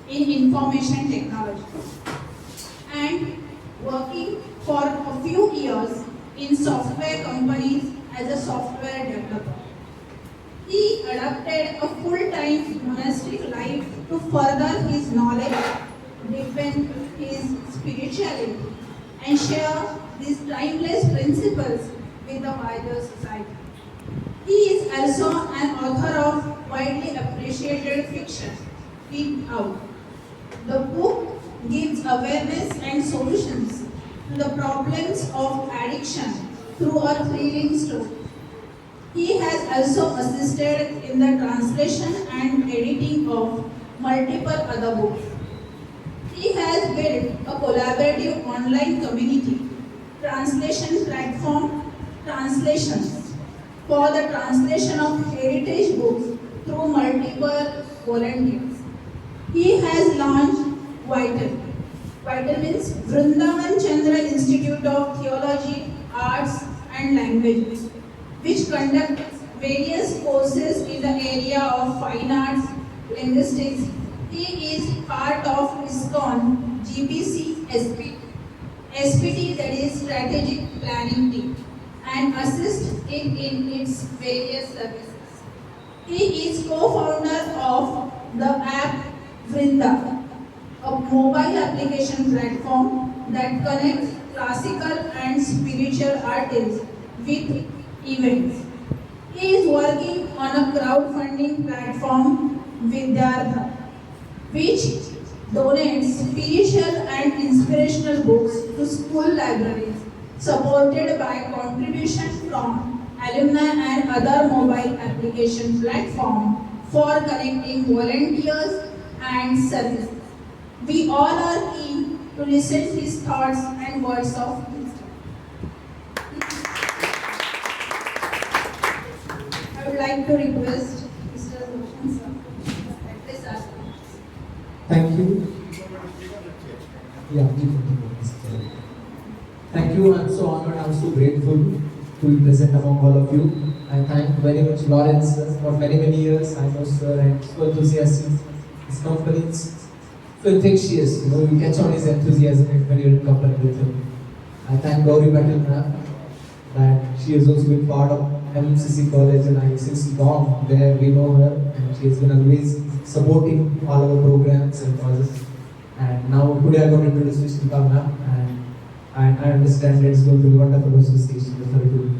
in information technology and working for a few years in software companies as a software developer. He adopted a full-time monastic life to further his knowledge, deepen his spirituality, and share these timeless principles with the wider society. He is also an author of widely appreciated fiction, Speak Out. The book gives awareness and solutions to the problems of addiction through a thrilling story. He has also assisted in the translation and editing of multiple other books. He has built a collaborative online community, translation platform, Translations, for the translation of heritage books through multiple volunteers. He has launched Vital. Vital means Vrindavan Chandra Institute of Theology, Arts and Languages, which conducts various courses in the area of fine arts, linguistics. He is part of ISKCON GBC SPT, that is Strategic Planning Team, and assists it in its various services. He is co-founder of the app Vrinda, a mobile application platform that connects classical and spiritual artists with events. He is working on a crowdfunding platform Vidyartha, which donates spiritual and inspirational books to school libraries, supported by contribution from alumni and other mobile application platforms for connecting volunteers and services. We all are keen to listen to his thoughts and words of wisdom. I would like to request Mr. Roshan sir to address us. Thank you. Yeah, please continue, Mr. Thank you. I'm so honored. I'm so grateful to be present among all of you. I thank very much Lawrence for many years. I know sir and so enthusiastic. His company is so infectious. You catch on his enthusiasm when you're in company with him. I thank Gauri Patil ma'am that she has also been part of MCC College and I since long there we know her and she has been always supporting all our programs and causes. And now today I got introduced to Shilpa ma'am and I understand it's going to be wonderful association with her too.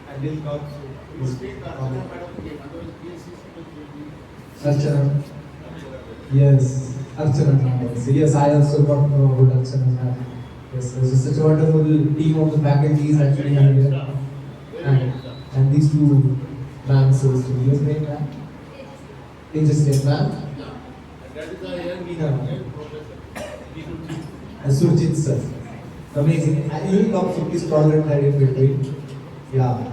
I didn't talk Archana. Yes, Archana ma'am. Yes, I also got to know about Archana ma'am. Yes, there's such a wonderful team of the faculties actually here. And these two ma'ams, so your name ma'am? Tejas ma'am? And Surjit sir. Amazing. And you will talk 50 product that in between. Yeah.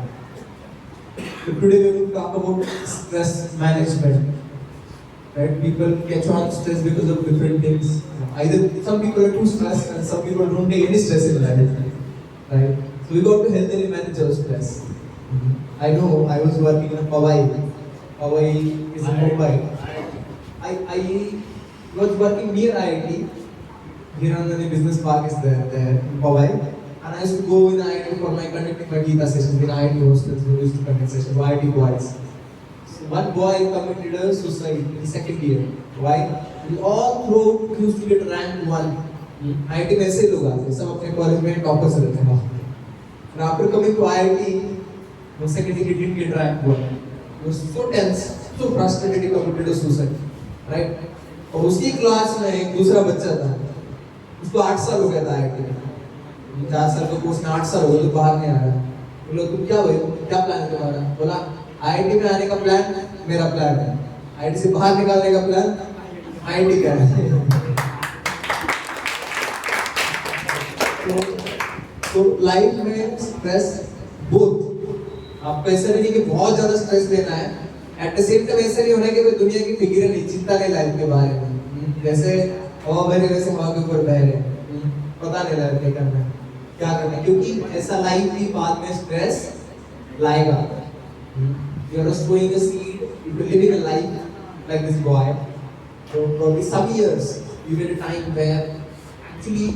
So today we will talk about stress management. Right? People catch on stress because of different things. Either some people are too stressed and some people don't take any stress in life. Right? So we got to healthily manage our stress. I know I was working in Powai. Powai is in Mumbai. I was working near IIT. Hiranandani Business Park is there in Powai. And I used to go in IIT for my conducting my Gita sessions in IIT hostels who used to conduct sessions, IIT boys. So one boy committed a suicide in second year. Why? We all through used to get rank 1. IIT में ऐसे लोग आते हैं, सब अपने college में toppers रहते हैं. And after coming to IIT, the second year he didn't get rank 1. He was so tense, so frustrated, he committed a suicide. Right? और उसी क्लास में एक दूसरा बच्चा था, उसको 8 साल हो गया था IIT में. 4 साल का कोर्स में 8 साल हो गए तो बाहर नहीं आ रहा. बोला तुम क्या भाई, क्या प्लान है तुम्हारा? बोला IIT में आने का प्लान मेरा प्लान है, IIT से बाहर निकालने का प्लान IIT का है. तो लाइफ में स्ट्रेस बोथ, आपको ऐसा नहीं कि बहुत ज्यादा स्ट्रेस लेना है, एट द सेम टाइम ऐसा नहीं होना है कि भाई दुनिया की फिक्र नहीं, चिंता नहीं लाइफ के बारे में. जैसे हवा बह रही वैसे हवा के ऊपर बह रहे, पता नहीं लाइफ क्या करना है, क्या करना है, क्योंकि ऐसा लाइफ भी बाद में स्ट्रेस लाएगा. You are sowing a seed into living a life like this boy. So probably some years you get a time where actually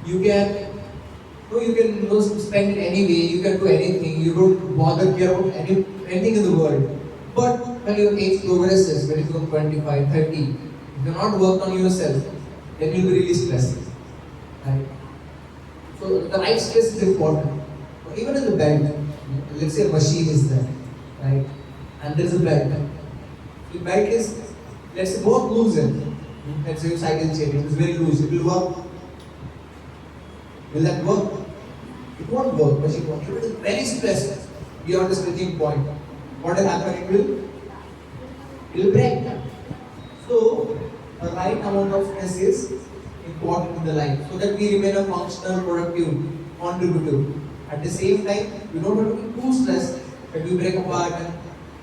you can spend it any way, you can do anything, you don't bother care about anything in the world. But when your age progresses, when you become 25, 30, if you're not worked on yourself, then you'll be really stressed. Right? So the right stress is important. Even in the belt, let's say a machine is there, right? And there's a belt. The belt is, let's say, both loose in. Let's say you cycle chain, it is very loose, it will work. Will that work? It won't work, machine won't. If it is very stressed beyond the stretching point, what will happen? It will break. So, the right amount of stress is important in the life so that we remain a functional, productive, contributor. At the same time, we don't want to be too stressed that we break apart and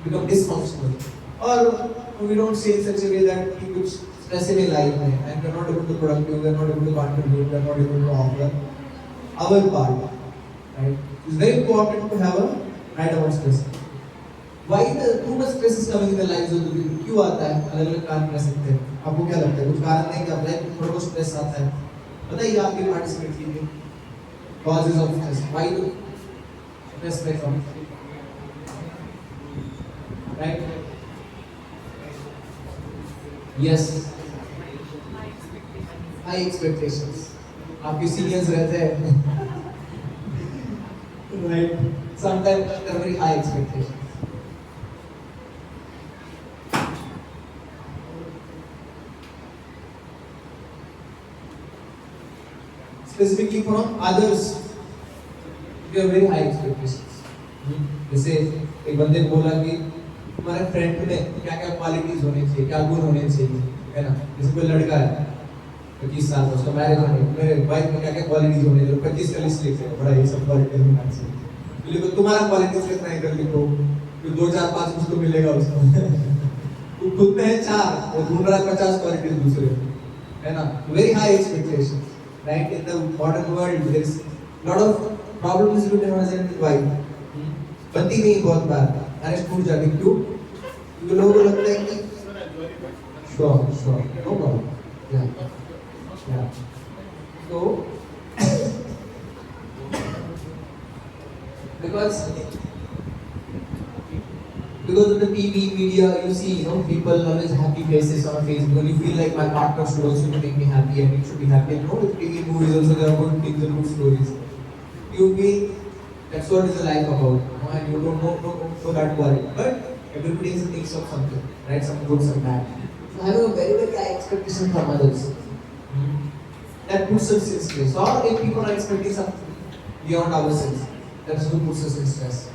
become dysfunctional. Or we don't say in such a way that we put stress in a life and we are not able to productive, we are not able to contribute, we are not able to offer our part. Right? It's very important to have a right amount of stress. Why the too much stress is coming in the lives of the people? क्यों आता है? अलग-अलग कारण रह सकते हैं. आपको क्या लगता है? कुछ कारण नहीं कि आप लाइफ में थोड़ा बहुत स्ट्रेस आता है. बताइए आप भी पार्टिसिपेट कीजिए. Causes of stress. Why the stress may come? Right? Yes. High expectations. आपके सीनियर्स रहते हैं. Right. Sometimes there are very high expectations. Specifically from others, we have very high expectations. जैसे एक बंदे को बोला कि तुम्हारे फ्रेंड में क्या क्या क्वालिटीज होने चाहिए, क्या गुण होने चाहिए, है ना? जैसे कोई लड़का है 25 साल का, उसका मैरिज होने, मेरे वाइफ में क्या क्या क्वालिटीज होने चाहिए, 25 का लिस्ट लिखे, बड़ा ये सब क्वालिटीज होना चाहिए. लिखो तुम्हारा क्वालिटीज कितना है कर लिखो, फिर 2 4 5 उसको मिलेगा उसको. वो खुद में है 4 और ढूंढ रहा है 50 क्वालिटीज दूसरे, है ना? Very high expectations. Right, in the modern world, there is lot of problems with husband and wife. बनती नहीं बहुत बार, मैरिज टूट जाती क्यों? क्योंकि लोगों को लगता है कि sure, no problem, yeah. So because of the TV, media, you see, people always happy faces on Facebook, and you feel like my partner should also make me happy, and it should be happy. With TV movies also there are good things and good stories. You feel that's what is the life about, and you don't know that quality. But everybody is a mix of something, right? Some good, some bad. So having a very, very high expectation from others, that puts us in stress. Or if people are expecting something beyond ourselves, that also puts us in stress.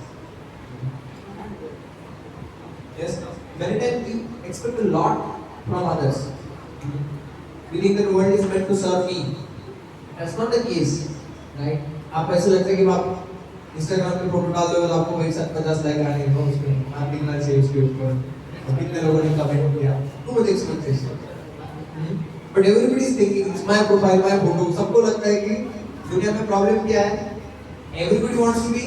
Yes, many times we expect a lot from others. We think the world is meant to serve me. That's not the case, right? आप ऐसा लगता है कि आप Instagram पे photo डाल दोगे तो आपको वही 50 लाइक आने हैं उस पे, आप दिखना चाहिए उसके ऊपर, और कितने लोगों ने कमेंट किया, too much expectation. But everybody is thinking it's my profile, my photo. सबको लगता है कि दुनिया में प्रॉब्लम क्या है? Everybody wants to be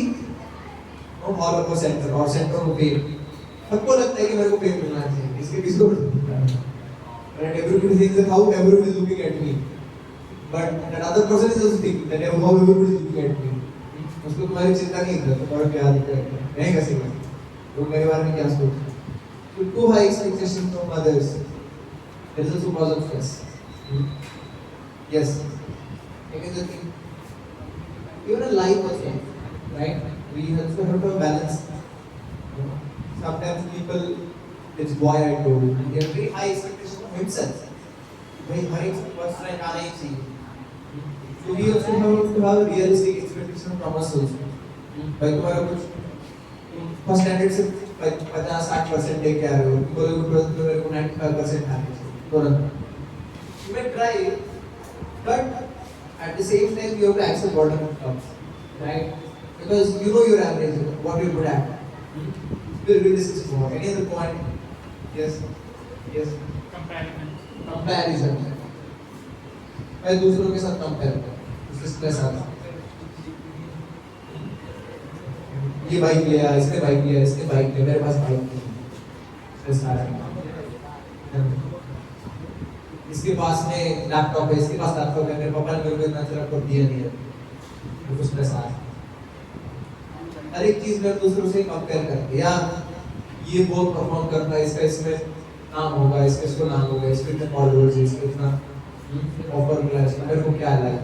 all of a center or center of fame. सबको लगता है कि मेरे को फेम मिलना चाहिए, इसके किसी को right? Everybody thinks that how everybody is looking at me, but that other person is also thinking that how everybody is looking at me. उसको तुम्हारी चिंता नहीं करता, तुम्हारा क्या दिक्कत है, नहीं कैसे करता, लोग मेरे बारे में क्या सोचते हैं. So too high expectations from others, that is also cause of stress. Yes, again the thing, even in life also, right? We also have to balance. Sometimes people, this boy I told you, they have very high expectations of himself. Very high expectations. So we also have to have realistic expectations from ourselves. भाई तुम्हारा कुछ first standard से 50-60% लेके आ रहे हो, बोले को 12th में मेरे को 95% आने चाहिए, तुरंत. You may try, but at the same time you have to accept whatever comes, right? Because you know your average, what you're good at. Will this is for any other point? Yes. Comparison. मैं दूसरों के साथ compare करता, उससे stress आता. ये bike लिया, इसने बाइक लिया, इसने बाइक लिया, मेरे पास बाइक नहीं, स्ट्रेस आ रहा है. इसके पास में लैपटॉप है, इसके पास लैपटॉप है, मेरे पापा ने मेरे को इतना अच्छा लैपटॉप दिया नहीं है, तो कुछ पैसा है। हर एक चीज में दूसरों से कंपेयर करके, यार ये बहुत परफॉर्म करता है, इसका इसमें नाम होगा, इसका इसको नाम होगा, इसके इतने फॉलोअर्स है, इसके इतना ऑफर मिला है, इसका मेरे को क्या लगा,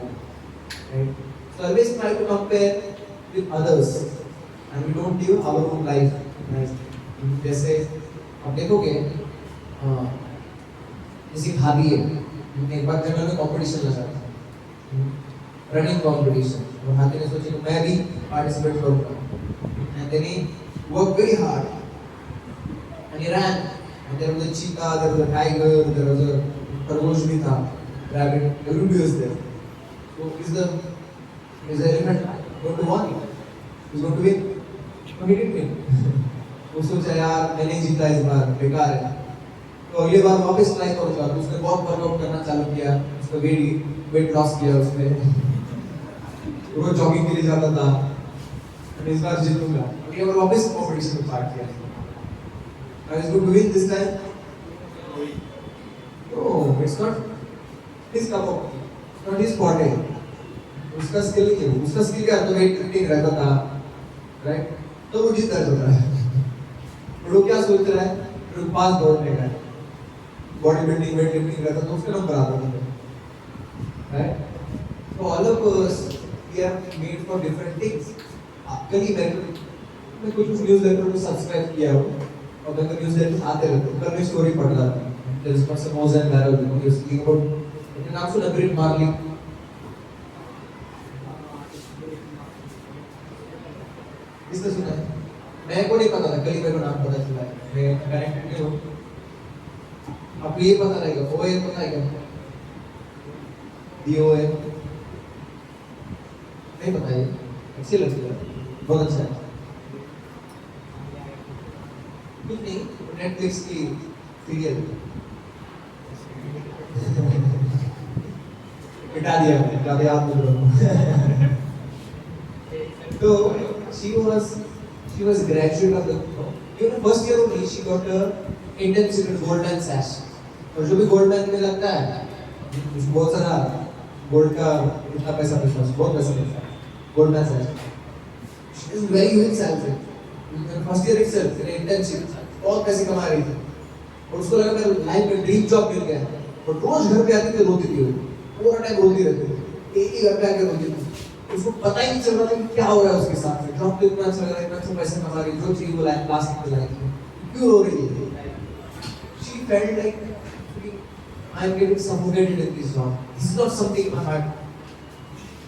right? So always try to compare with others and we don't live our own life. जैसे आप देखोगे जैसे भाभी है, एक बार जंगल में कंपटीशन लगा था, रनिंग कंपटीशन, और हाथी ने सोचा कि मैं भी पार्टिसिपेट करूंगा, and then he worked very hard and he ran, and there was a cheetah, there was a tiger, there was a खरगोश भी था, rabbit, everybody was there. So is the elephant going to win? He's going to win? No, he didn't win. वो सोचा यार मैंने जीता इस बार, बेकार है, तो अगली बार वापस ट्राई करूंगा। तो उसने बहुत वर्कआउट करना चालू किया, उसका वेट लॉस किया, उसने रोज जॉगिंग के लिए जाता था, और इस बार जीतूंगा। अगली बार वापस कॉम्पिटिशन में स्टार्ट किया। I was going to win this time. No, it's not his cup of tea, it's not his forte. उसका स्किल क्या है? उसका स्किल क्या? तो वेट लिफ्टिंग रहता था, राइट? तो वो जीत रहा है। वो क्या सोच रहा है? वो पास दौड़ने का, बॉडी बिल्डिंग, वेट लिफ्टिंग रहता तो उसके नंबर आता था, right? So all of us we are made for different things. कल ही मैं कुछ न्यूज़लेटर को सब्सक्राइब किया हूँ, और मैं न्यूज़लेटर आते रहते हैं। कल मैं स्टोरी पढ़ रहा था, there is one Moses and Barrow, he was speaking about, उसने नाम सुना ब्रिट मार्ली? इसने सुना है? मैं को नहीं पता था, कल ही मेरे को नाम पता चला है, मैं कनेक्टेड नहीं हूँ। आपको ये पता रहेगा, ओए पता है क्या? DOA नहीं पता है, अच्छी लगती है, बहुत अच्छा है। कुछ नहीं, नेटफ्लिक्स की सीरियल मिटा दिया मैंने, ज़्यादा याद नहीं रहा। तो she was graduate of the first year only she got a internship in Goldman Sachs, और जो भी गोल्डमैन में लगता है उसको बहुत सारा गोल्ड का इतना पैसा मिलता है, बहुत पैसा मिलता है गोल्डमैन सैक्स। She is very huge salary in first year itself, in internship बहुत पैसे कमा रही थी, और उसको लगा मेरा लाइफ में ड्रीम जॉब मिल गया है, और रोज घर पे आती थी, रोती थी, पूरा टाइम रोती रहती थी, एक ही घर पे आके रोती थी। उसको पता ही नहीं चल रहा था कि क्या हो रहा है उसके साथ में, जॉब पे इतना अच्छा लग रहा है, इतना अच्छा पैसे कमा रही है, जो चीज वो लाइफ लास्ट में लाइफ में क्यों रो रही है? She felt like I am getting suffocated in this job. This is not something my heart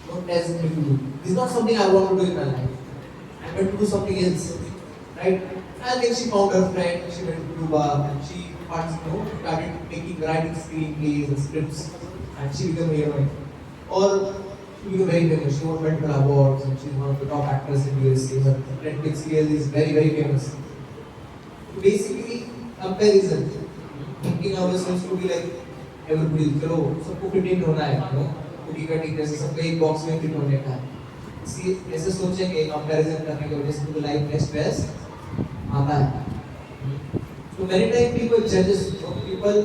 wants me to do. This is not something I want to do in my life. I want to do something else, right? And then she found her friend. She went to Cuba and she started making writing screenplays and scripts, and she became a heroine. Or she became very famous. She won multiple awards and she's one of the top actors in USA. Her Netflix series is very very famous. Basically, comparison, thinking ourselves to be like everybody, चलो सबको fitting होना है, no cookie cutting जैसे सबको एक box में fit होने का है, इसी ऐसे सोचेंगे कंपैरिजन करने की वजह से तो लाइफ में स्ट्रेस आता है। So many times people judges, people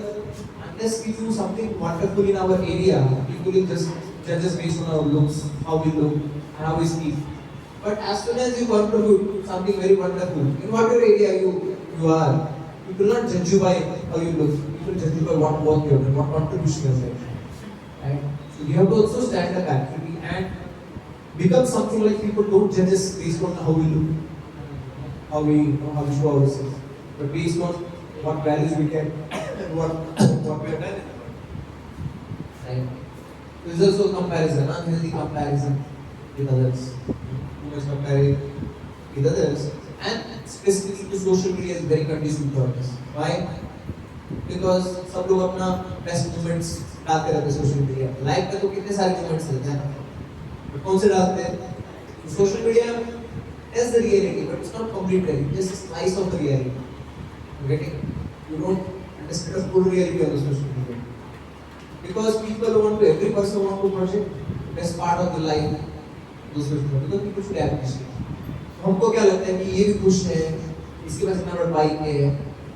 unless we do something wonderful in our area, people will just judge us based on our looks, how we look and how we speak. But as soon as you contribute something very wonderful in whatever area you are, people will not judge you by how you look. People judge you by what work you have done, what contribution you have made. Right? So you have to also stand up actually and become something like people don't judge us based on how we look, how we show ourselves, but based on what values we can and what we have done. Right? So there is also comparison, unhealthy comparison with others. Too much comparing with others, and specifically to social media is very conducive for us. Why? Because सब लोग अपना best moments डालते रहते हैं social media पे। Life में तो कितने सारे मोमेंट्स रहते हैं ना, तो कौन से डालते हैं? Social media is the reality, but it's not complete reality. It's just a slice of the reality. You getting? You don't understand the full reality of the social media. Because people want to, every person want to project the best part of the life to social media. Because people should appreciate. हमको क्या लगता है कि ये भी खुश है, इसके पास इतना बड़ा बाइक है,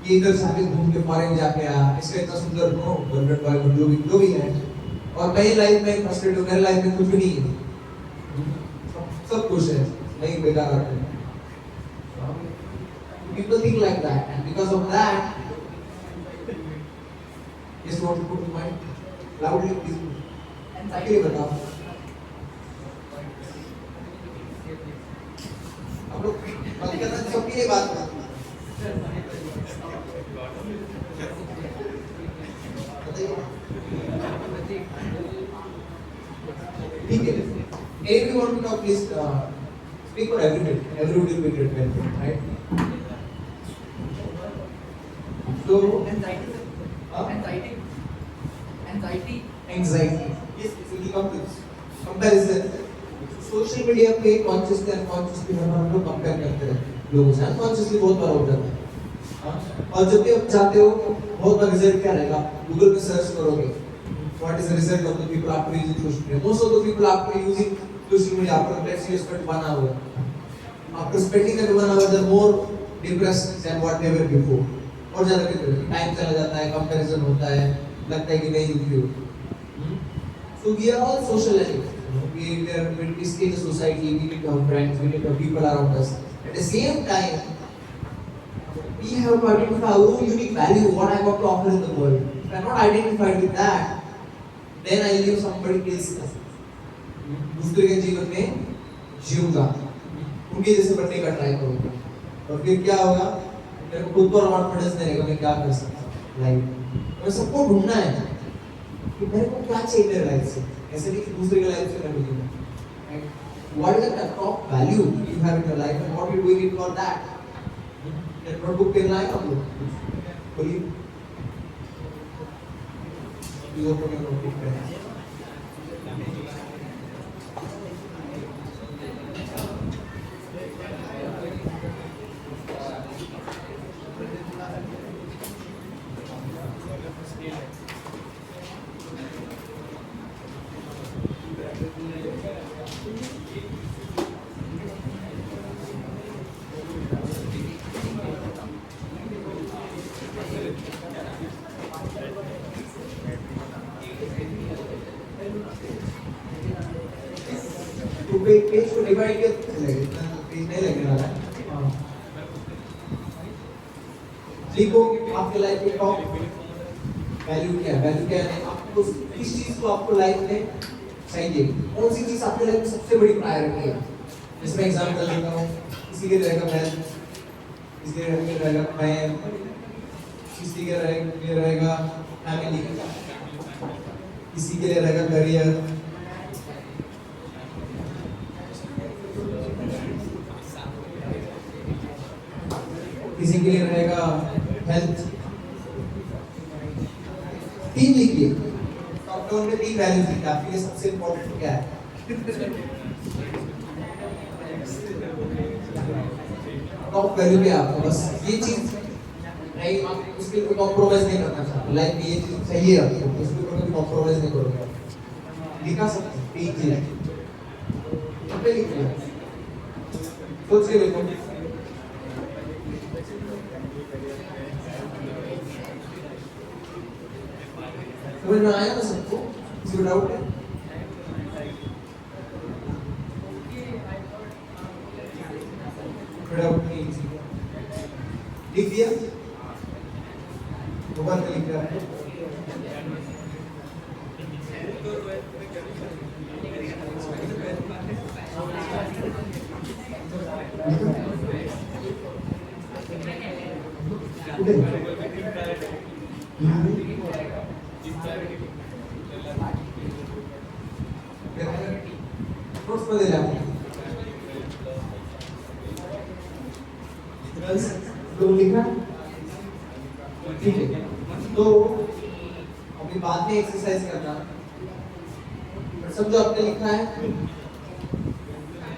ये इधर से आके घूम के फॉरेन जाके आया, इसका इतना सुंदर नो गर्लफ्रेंड बॉयफ्रेंड जो भी है, और मेरी लाइफ में फ्रस्ट्रेटेड हूँ, मेरी लाइफ में कुछ भी नहीं है, सब खुश है, नहीं बेकार आते हैं। People think like that, and because of that, just want to put in mind loudly, please. Anxiety बताओ। हम लोग बात कर रहे हैं सबकी ये बात बताइए। ठीक है। If you want to talk, please speak for everybody. Everybody will be great benefit, right? So anxiety. Yes, it will come to comparison. Social media पे कॉन्शियसली अनकॉन्शियसली हम लोग कंपेयर करते हैं लोगों से, अनकॉन्शियसली बहुत बार हो जाता है। और जब भी आप चाहते हो बहुत बार रिजल्ट क्या रहेगा, गूगल पे सर्च करोगे what is the result of the people after using social media, most of the people after using social media after let's say spend 1 hour, after spending that 1 hour they are more depressed than what they were before. और ज्यादा time चला जाता है, comparison होता है, लगता है कि नहीं हुई। So we are all social animals, when we stay in the society, we need to have friends, we need to have people around us. At the same time, we have to identify our own unique value, what I got to offer in the world. If I'm not identified with that, then I live somebody else's. दूसरे के जीवन में जीऊंगा, उनके जैसे बनने का try करूंगा, और फिर क्या होगा, मेरे को खुद पर कॉन्फिडेंस नहीं रहेगा, मैं क्या कर सकता हूँ लाइफ में। सबको ढूंढना है कि मेरे को क्या चाहिए मेरे लाइफ से, ऐसे नहीं कि दूसरे के लाइफ से मैं मिलूंगा। What is the top value you have in your life and what you doing it for that? That notebook पे लाए आप लोग, बोलिए, you open your notebook पे। तो पेज को डिवाइड करके पेज नहीं लगने वाला है। लिखो आपके लाइफ के टॉप वैल्यू क्या है, वैल्यू क्या है, आपको किस चीज को आपको लाइफ में चाहिए, कौन सी चीज आपके लाइफ में सबसे बड़ी प्रायोरिटी है। इसमें एग्जांपल देता हूँ, किसी के रहेगा हेल्थ, किसी के रहेगा फैम, किसी के रहेगा फैमिली, किसी के लिए रहेगा करियर, किसी के लिए रहेगा हेल्थ। 3 लिखिए, टॉप डाउन में 3 वैल्यूज लिखिए, आपके लिए सबसे इम्पोर्टेंट क्या है। टॉप वैल्यू क्या है आपको, बस ये चीज नहीं, आप उसके ऊपर कॉम्प्रोमाइज नहीं करना चाहते, लाइफ में ये चीज चाहिए आपको, उसके ऊपर कभी कॉम्प्रोमाइज नहीं करोगे। लिखा सकते 3 चीज पे लिखिए, सोच के लिखो। समझ में आया ना सबको, किसी डाउट है? डाउट नहीं, लिख दिया, दोबारा लिख दिया आपने। नोट्स में दे जाओ। तो लिखा ठीक है, तो अभी बाद में एक्सरसाइज करना, समझो आपने लिखा है,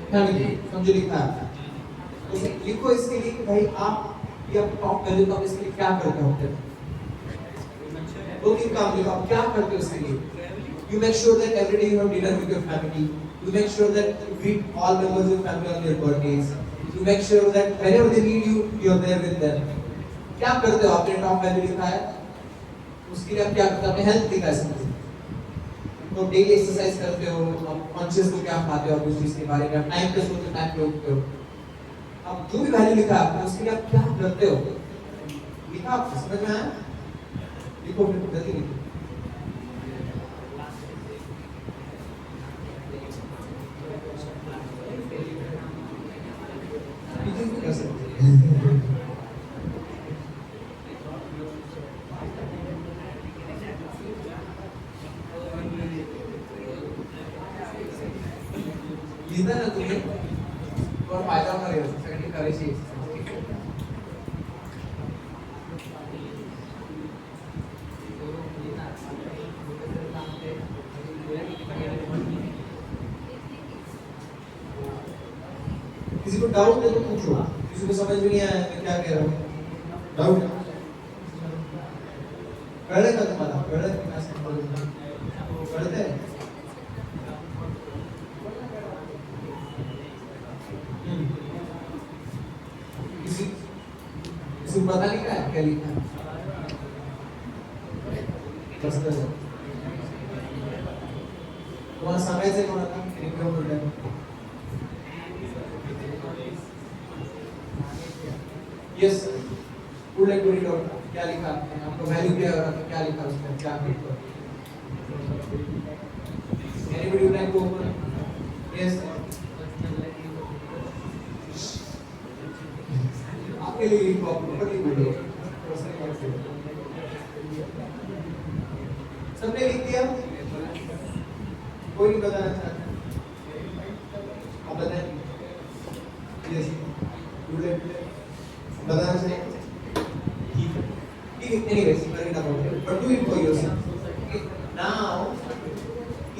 क्या लिखे, समझो लिखा है, तो लिखो इसके लिए कि भाई आप ये टॉप वैल्यू तो आप इसके लिए क्या करते हो। 2-3 काम लिखो, आप क्या करते हो इसके लिए। You make sure that every day you have dinner with your family. You make sure that you greet all members of your family on their birthdays. You make sure that whenever they need you, you are there with them. क्या करते हो? आपने top value लिखा है, उसके लिए आप क्या करते हो? आपने हेल्थ लिखा है समझ, तो डेली एक्सरसाइज करते हो, आप कॉन्शियस हो क्या खाते हो, उस चीज के बारे में आप टाइम पे सोते हो, टाइम पे उठते हो, आप जो भी वैल्यू लिखा है आपने उसके लिए आप क्या करते हो लिखा, आपको समझ में आया? लिखो फिर जल्दी लिखो। पीछे से कर सकते हैं। लिखना ना तुम्हें और फायदा होना रहेगा, सेकंड करे चाहिए। किसी को डाउट है तो पूछो, किसी को समझ में नहीं आया मैं क्या कह रहा हूँ, डाउट कळलं का तुम्हाला? कळलं की काय सांगतो? कळतंय? किसी किसी को पता नहीं क्या लिखा है? बस कर तुम्हाला सांगायचंय कोणाला? एकदम बोलतोय yes, would like to read out क्या लिखा आपने, आपको वैल्यू क्या है, क्या लिखा उसमें, क्या लिखा? Anybody would like to open? Yes, आपके लिए लिखो, आपको पता नहीं बोलो, सबने लिख दिया? कोई नहीं बताना चाहता? आप बताएं? यस, वुड लाइक बताना चाहिए? ठीक है, ठीक है, anyways, forget about it, but do it for yourself. Okay, now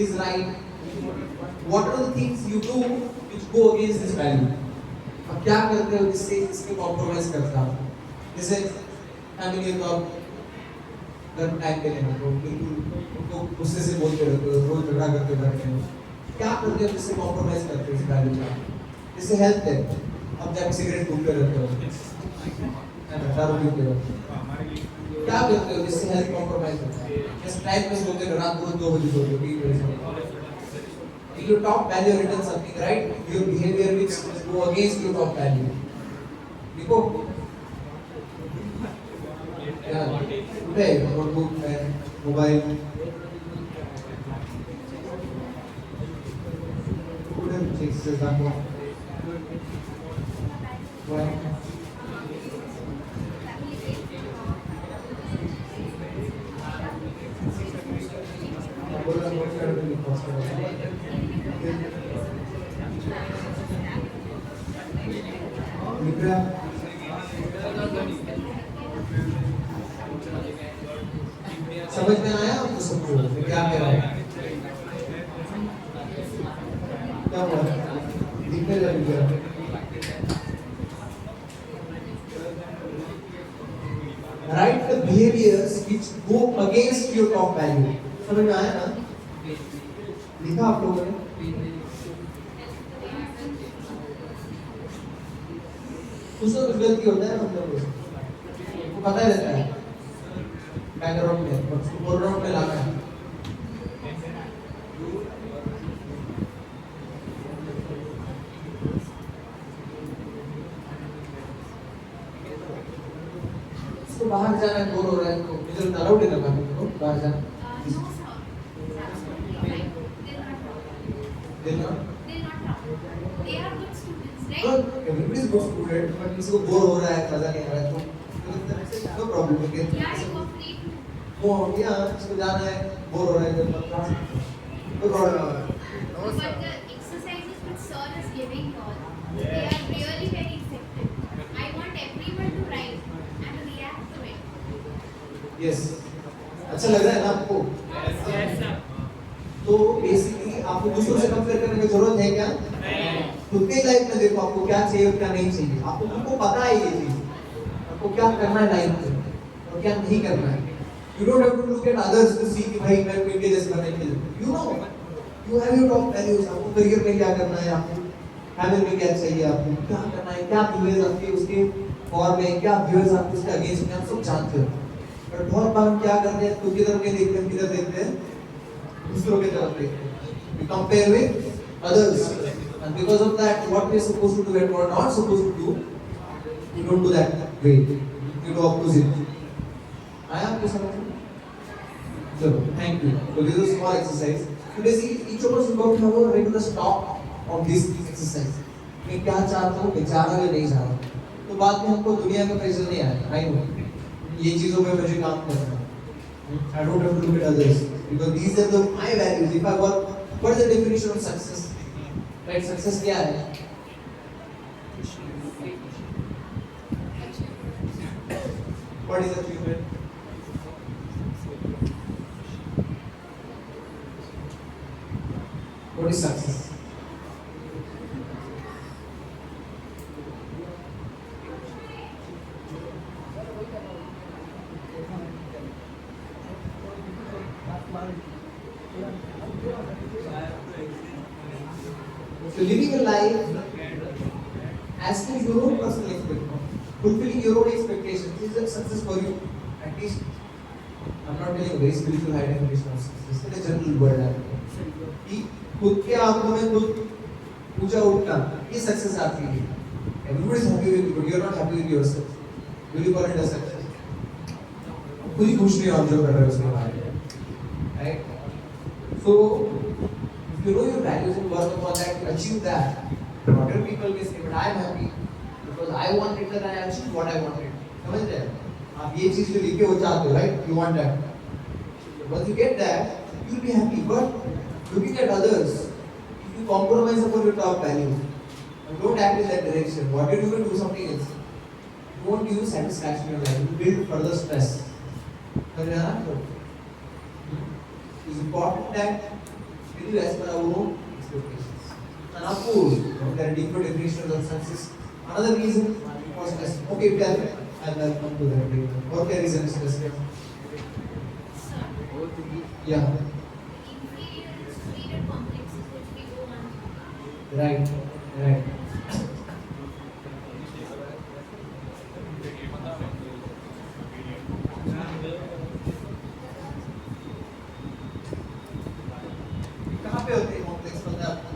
is right. What are the things you do which go against this value? अब क्या करते हो जिससे इसके कॉम्प्रोमाइज करता हो? जैसे फैमिली तो आप घर टाइम पे लेना तो बिल्कुल उनको गुस्से से बोलते रहते हो, रोज झगड़ा करते रहते हो, क्या करते हो जिससे कॉम्प्रोमाइज करते हो इस वैल्यू का? जैसे हेल्थ है, अब जब सिगरेट फूकते रहते हो, दारू पीते हो, क्या करते हो जिससे हेल्थ कॉम्प्रोमाइज होता है? जैसे टाइम पे सोते हो, रात को 2 बजे सोते हो, 3 बजे सोते हो, your top value written something, right? Your behavior which go against your top value. देखो क्या उठे नोटबुक पेन मोबाइल उठे चेक से जानो बोला नोट कर दो मित्रा समझ में आया आपको सबको मैं क्या कह रहा हूँ? क्या हुआ? दिखने लग गया? Write the behaviors which go against your top value. समझ में आया ना? लिखा आप लोगों ने? कुछ तो गलती होता है हम लोगों से, आपको पता ही रहता है बैकग्राउंड में और उसको फोरग्राउंड में लाना है। उसको बाहर जाना है, बोर हो रहा है तो इधर अलाउड है ना बाहर जाना? Everybody is good student, but किसी को बोर हो रहा है, मजा नहीं आ रहा है तो no problem, okay? वो या इसको जाना है, बोर हो रहा है तो no problem. But the exercises which sir is giving all, they are really very effective. I want everyone to write and react to it. Yes. अच्छा लग रहा है ना आपको? Yes, sir. तो बेसिकली आपको दूसरों से कंपेयर करने की जरूरत है क्या? खुद के लाइफ में देखो आपको क्या चाहिए और क्या नहीं चाहिए, आपको तुमको पता है ये चीज, आपको क्या करना है लाइफ में और क्या नहीं करना है। You don't have to look at others to see कि भाई मैं इनके जैसे बनने के लिए, you know, you have your top values, आपको करियर में क्या करना है, आपको फैमिली में क्या चाहिए, आपको क्या करना है, क्या गोल्स आपके उसके फॉर में क्या व्यूअर्स आपके इसके अगेंस्ट में, हम सब जानते हो, बट बहुत बार हम क्या करते हैं, खुद की तरफ नहीं देखते, हम किधर देखते हैं, दूसरों की तरफ देखते हैं, we compare with others, and because of that what we are supposed to do and what not supposed to do, we don't do that way, we do opposite. आया आपको समझ में? चलो, thank you. So this is a small exercise. So basically each of us is going to have a regular stop of this exercise. मैं क्या चाहता हूँ, मैं जा रहा या नहीं जा रहा, तो बाद में हमको दुनिया का प्रेशर नहीं आएगा, आई नो ये चीजों में मुझे काम करना है, I don't have to look at others because these are the my values. If I work, what is the definition of success? Right, success क्या है? What is achievement? What is success? So living a life as per your own personal expectation, fulfilling your own expectations is a success for you. At least I'm not telling a very spiritual high definition of success. In a general word, कि खुद के आंखों में खुद ऊंचा उठना, ये success आती है. Everybody is happy with you, but you're not happy with yourself. Will you call it a success? खुद ही खुश नहीं हो आप जो कर रहे हो उसके बारे में, right? So if you know your values and work upon that to achieve that, other people may say, but I am happy because I wanted that and I achieved what I wanted. समझ रहे हैं? आप ये चीज जो लिखे हो चाहते हो, right? You want that. Once you get that, you will be happy. But looking at others, if you compromise upon your top value, and don't act in that direction, what you will do something else. You won't give you satisfaction in your life. You build further stress. समझ रहे हैं ना? It's important that we do as per our own expectations. And of course, there are different definitions of success. Another reason for stress. Okay, tell me. I'll come to that later. What the reason is stress? Sir, Yeah. inferior complexes which we go on. Right. Right. कहाँ पे होते हैं complex, पता है आपको?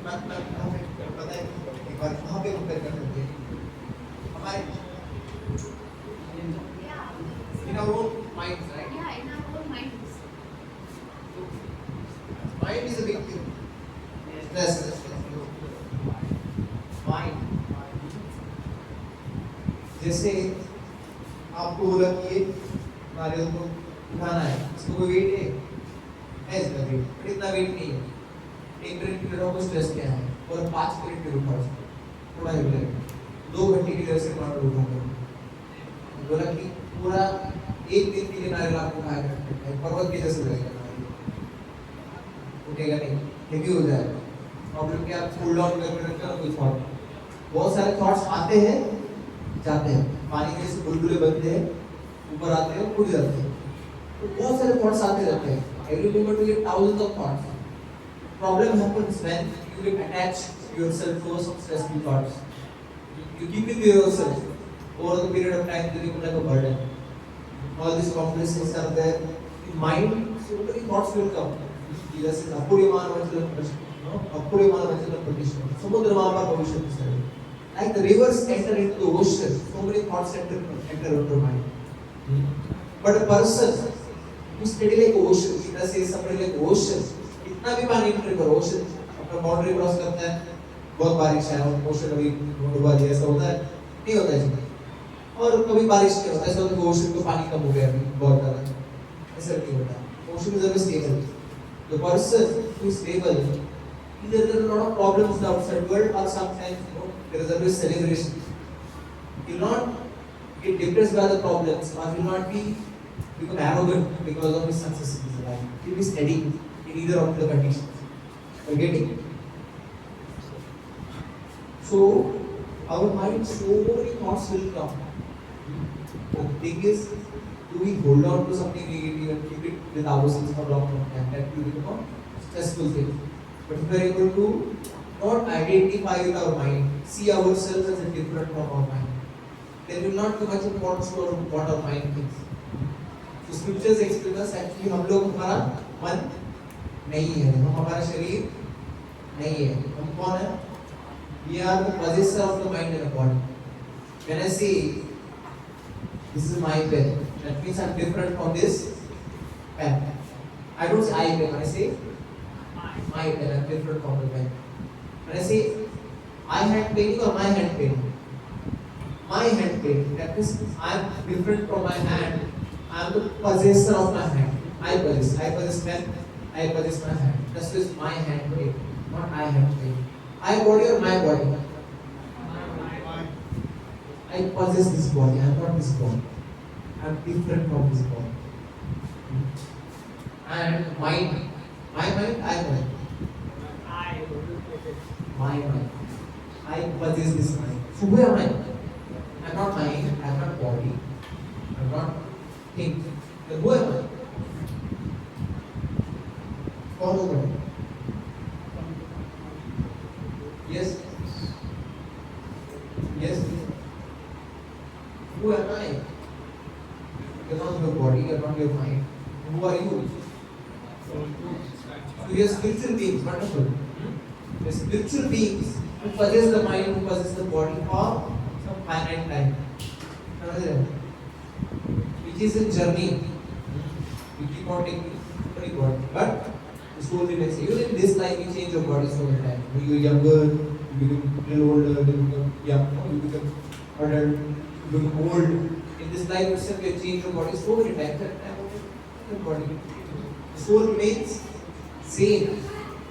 कहाँ पे पता है? एक बार कहाँ पे कंपेयर कर सकते हैं? हमारे in our own minds, right? Yeah, in our own minds. Mind is a big thing. Stress. Mind. जैसे आपको बोला कि ये नारियल को उठाना है, इसको कोई वेट है इसका वेट, पर इतना वेट नहीं है. 1 मिनट के लिए स्ट्रेस क्या है, और 5 मिनट के लिए उठा उसको, थोड़ा ही लगेगा. 2 घंटे के लिए ऐसे काउंटर उठा कर बोला कि पूरा 1 दिन के लिए नारियल आपको उठाया करते हैं, पर्वत के जैसे लगेगा नारियल, उठेगा नहीं, हेवी हो जाएगा. प्रॉब्लम क्या, आप कूल डाउन करके रखते हो कोई थॉट, बहुत सारे थॉट्स आते हैं जाते हैं, पानी के जैसे बुलबुले बनते हैं, ऊपर आते हैं उड़ जाते हैं, तो बहुत सारे थॉट्स आते रहते हैं. Every moment we get thousands of thoughts. Problem happens when you get attached yourself to some stressful thoughts. You keep it to yourself over the period of time, they become like a burden. All these complexes are there in mind, so many thoughts will come. This is Apuriyamana Vanchalam Prashna, Apuriyamana Vanchalam Pratishtha, Samudramapa Bhavishyati Sarva. Like the rivers enter into the ocean, so many thoughts enter into your mind. But a person who steady like ocean, Gita says somebody like ocean, इतना भी पानी enter करो, ocean अपना boundary cross करता है, बहुत बारिश है और ocean अभी डूबा दिया, ऐसा होता है? नहीं होता है जी. और कभी बारिश नहीं होता, ऐसा होता है कि ocean को पानी कम हो गया अभी बहुत ज़्यादा, ऐसा नहीं होता. Ocean is always stable. The person who is stable, either there are a lot of problems in the outside world, or sometimes there is always celebration. He will not get depressed by the problems, or will not become arrogant because of his success in his life. He will be steady in either of the conditions. You are getting? So our mind, so many thoughts will come. The thing is, do we hold on to something negative and keep it with ourselves for long time? That will become a stressful thing. But if we are able to not identify with our mind, see ourselves as a different from our mind, there will not be much importance to what our mind thinks. So scriptures explain us actually हम लोग हमारा मन नहीं है, हम हमारा शरीर नहीं है, हम कौन है? We are the possessor of the mind and the body. When I say this is my pen, that means I'm different from this pen. I don't say I pen, I say my pen, I'm different from the pen. When I say I hand painting or my hand painting, my hand painting, that means I'm different from my hand. I'm the possessor of my hand. I possess pen, I possess my hand. This is my hand painting, not I hand painting. I body or my body? I possess this body, I am not this body. I am different from this body. And mind, my mind, I mind. My mind. I possess this mind. So who am I? I am not mind, I am not body, I am not thing. Then who am I? Follow the body. Yes? Yes? Who am I? You are not your body, you are not your mind. Who are you? So you are spiritual beings, wonderful. You are spiritual beings who possess the mind, who possess the body for some finite time. Which is a journey. We keep on taking very body. But the soul remains. Even in this life, you change your body so many times. When you are younger, you become a little older, then you become young, you become adult, you become old. In this life itself, you change your body so many times. That time, your body. The soul remains same.